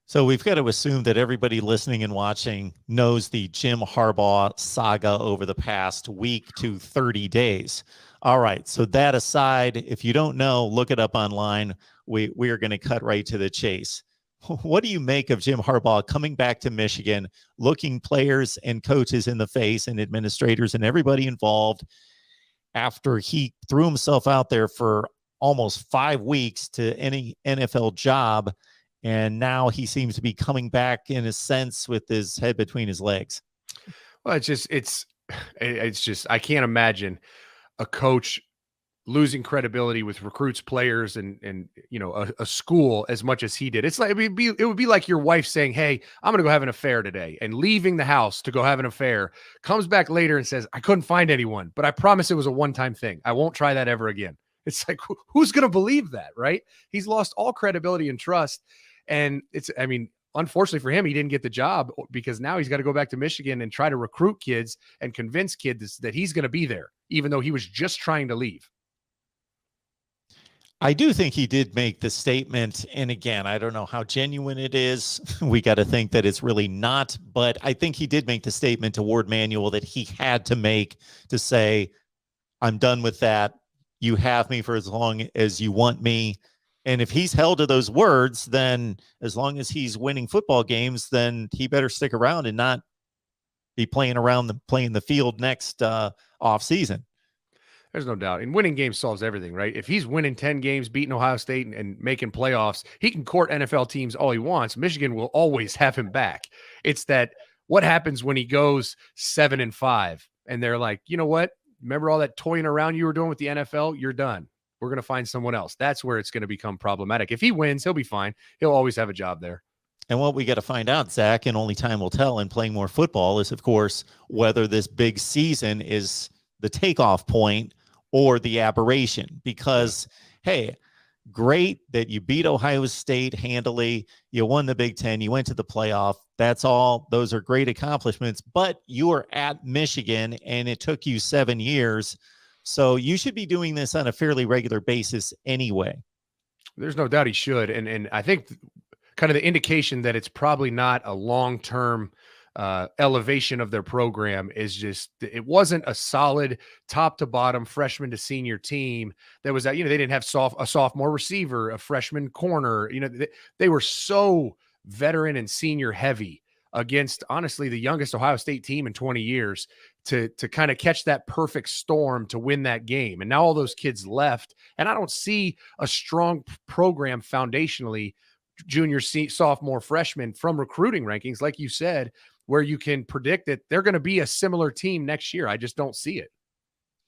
So we've got to assume that everybody listening and watching knows the Jim Harbaugh saga over the past week to 30 days. All right. So that aside, if you don't know, look it up online. We are going to cut right to the chase. What do you make of Jim Harbaugh coming back to Michigan, looking players and coaches in the face and administrators and everybody involved after he threw himself out there for almost 5 weeks to any NFL job? And now he seems to be coming back in a sense with his head between his legs. Well, it's just I can't imagine a coach losing credibility with recruits, players, and a school as much as he did. It's like it would be like your wife saying, "Hey, I'm going to go have an affair today," and leaving the house to go have an affair, comes back later and says, "I couldn't find anyone, but I promise it was a one-time thing. I won't try that ever again." It's like, who's going to believe that, right? He's lost all credibility and trust. And unfortunately for him, he didn't get the job because now he's got to go back to Michigan and try to recruit kids and convince kids that he's going to be there, even though he was just trying to leave. I do think he did make the statement. And again, I don't know how genuine it is. We got to think that it's really not. But I think he did make the statement to Ward Manuel that he had to make to say, I'm done with that. You have me for as long as you want me. And if he's held to those words, then as long as he's winning football games, then he better stick around and not be playing the field next off season. There's no doubt. And winning games solves everything, right? If he's winning 10 games, beating Ohio State and making playoffs, he can court NFL teams all he wants. Michigan will always have him back. It's that what happens when he goes 7-5 and they're like, you know what? Remember all that toying around you were doing with the NFL? You're done. We're going to find someone else. That's where it's going to become problematic. If he wins, he'll be fine. He'll always have a job there. And what we got to find out, Zach, and only time will tell in playing more football, is, of course, whether this big season is the takeoff point or the aberration. Because, hey, great that you beat Ohio State handily. You won the Big Ten. You went to the playoff. That's all. Those are great accomplishments. But you are at Michigan, and it took you 7 years. So you should be doing this on a fairly regular basis anyway. There's no doubt he should. And I think kind of the indication that it's probably not a long-term elevation of their program is just, it wasn't a solid top to bottom freshman to senior team that was that, they didn't have a sophomore receiver, a freshman corner, they were so veteran and senior heavy against honestly the youngest Ohio State team in 20 years to kind of catch that perfect storm to win that game. And now all those kids left, and I don't see a strong program foundationally, junior, sophomore, freshman from recruiting rankings, like you said, where you can predict that they're going to be a similar team next year. I just don't see it.